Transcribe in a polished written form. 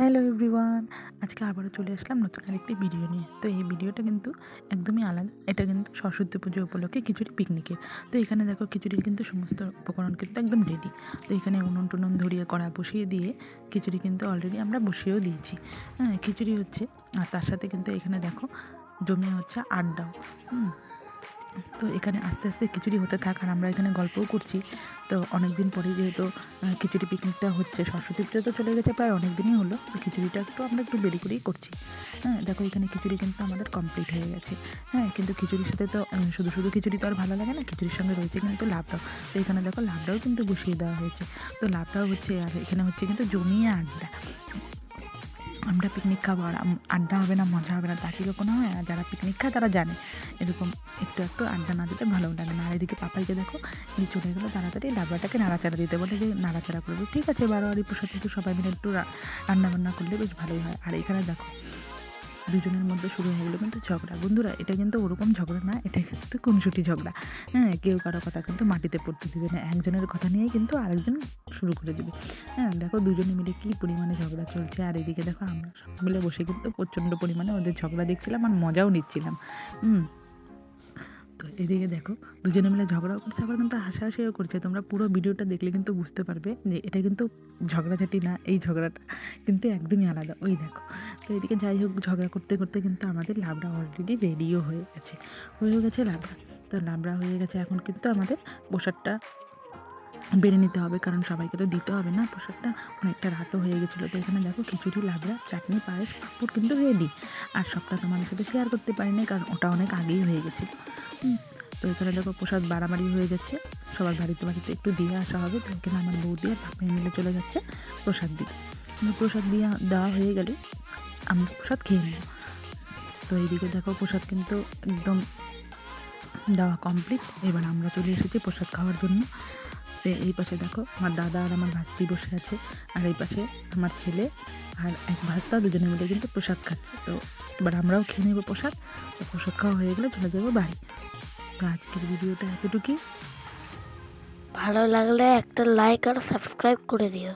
Hello everyone, আজকে আবারও চলে আসলাম নতুন আরেকটি ভিডিও নিয়ে। তো এই ভিডিওটা কিন্তু একদমই আলাদা। এটা কিন্তু সরস্বতী পুজো উপলক্ষে খিচুড়ি পিকনিকের। তো এখানে দেখো খিচুড়ির কিন্তু সমস্ত উপকরণ কিন্তু একদম রেডি। তো এখানে উনুন টুনুন ধরিয়ে কড়া বসিয়ে দিয়ে খিচুড়ি কিন্তু অলরেডি আমরা বসিয়েও দিয়েছি। হ্যাঁ, খিচুড়ি হচ্ছে আর তার সাথে কিন্তু এখানে দেখো জমিয়ে হচ্ছে আড্ডাও। তো এখানে আস্তে আস্তে খিচুড়ি হতে থাক আর আমরা এখানে গল্পও করছি। তো অনেক দিন পরেই যেহেতু খিচুড়ি পিকনিকটা হচ্ছে, সরস্বতী পুজো তো চলে গেছে প্রায় অনেক দিনই হলো, তো খিচুড়িটা আমরা একটু দেরি করেই করছি। হ্যাঁ, দেখো এখানে খিচুড়ি কিন্তু আমাদের কমপ্লিট হয়ে গেছে। হ্যাঁ, কিন্তু খিচুড়ির সাথে তো শুধু শুধু খিচুড়ি তো আর ভালো লাগে না, খিচুড়ির সঙ্গে রয়েছে কিন্তু লাবড়াও। তো এখানে দেখো লাবড়াও কিন্তু বসিয়ে দেওয়া হয়েছে। তো লাবড়াও হচ্ছে আর এখানে হচ্ছে কিন্তু জমিয়ে আড্ডা। আমরা পিকনিক খাবো আর আড্ডা হবে না, মজা হবে না, তা কি কখনো হয়? আর যারা পিকনিক খায় তারা জানে এরকম একটু একটু আড্ডা না দিতে ভালো লাগে না। আর এদিকে পাপাইকে দেখো এই চলে গেলো তাড়াতাড়ি ডাবরাটাকে নাড়াচাড়া দিতে, বলে যে নাড়াচাড়া করবে। ঠিক আছে, বারোয়ারি প্রসাদ কিন্তু সবাই মিলে একটু রান্নাবান্না করলে বেশ ভালোই হয়। আর এখানে দেখো দুজনের মধ্যে শুরু হয়ে গেলো কিন্তু ঝগড়া। বন্ধুরা, এটা কিন্তু ওরকম ঝগড়া না, এটা কিন্তু খুনসুটি ঝগড়া। হ্যাঁ, কেউ কারো কথা কিন্তু মাটিতে পড়তে দিবে না, একজনের কথা নিয়েই কিন্তু আরেকজন শুরু করে দিবে। হ্যাঁ, দেখো দুজনে মিলে কী পরিমাণে ঝগড়া চলছে। আর এদিকে দেখো আমরা সবাই মিলে বসে কিন্তু প্রচণ্ড পরিমাণে ওদের ঝগড়া দেখছিলাম আর মজাও নিচ্ছিলাম। তো এদিকে দেখো দুজনে মিলে ঝগড়াও করছে, আবার কিন্তু হাসাহাসিও করছে। তোমরা পুরো ভিডিওটা দেখলে কিন্তু বুঝতে পারবে যে এটা কিন্তু ঝগড়াঝাটি না, এই ঝগড়াটা কিন্তু একদমই আলাদা। ওই দেখো, তো এদিকে যাই হোক ঝগড়া করতে করতে কিন্তু আমাদের লাবড়া অলরেডি রেডিও হয়ে গেছে লাবড়া। তো লাবড়া হয়ে গেছে, এখন কিন্তু আমাদের প্রসাদটা বেড়ে নিতে হবে, কারণ সবাইকে তো দিতে হবে না প্রসাদটা, অনেকটা রাতও হয়ে গেছিলো। তো এখানে দেখো খিচুড়ি, লাবড়া, চাটনি, পায়েস, পাঁপড় কিন্তু রেডি। আর সবটা তোমাদের সাথে শেয়ার করতে পারিনি কারণ ওটা অনেক আগেই হয়ে গেছিলো। তো এখানে দেখো প্রসাদ বাড়াবাড়ি হয়ে যাচ্ছে, সবার বাড়িতে বাড়িতে একটু দিয়ে আসা হবে। তো এখানে আমার বৌদি আর পাপাই মিলে চলে যাচ্ছে প্রসাদ দিতে। প্রসাদ দিয়ে দেওয়া হয়ে গেলে আমরা প্রসাদ খেয়ে নেব। তো এইদিকে দেখো প্রসাদ কিন্তু একদম দেওয়া কমপ্লিট। এবার আমরা চলে এসেছি প্রসাদ খাওয়ার জন্য। তো এই পাশে দেখো আমার দাদা আর আমার ভাস্তি বসে আছে, আর এই পাশে আমার ছেলে আর এক ভাস্তা দুজনে মিলে কিন্তু প্রসাদ খাচ্ছে। তো এবার আমরাও খেয়ে নেবো প্রসাদ। তো প্রসাদ খাওয়া হয়ে গেলে চলে যাবো বাড়ি। তো আজকের ভিডিওটা এতটুকুই। ভালো লাগলে একটা লাইক আর সাবস্ক্রাইব করে দিও।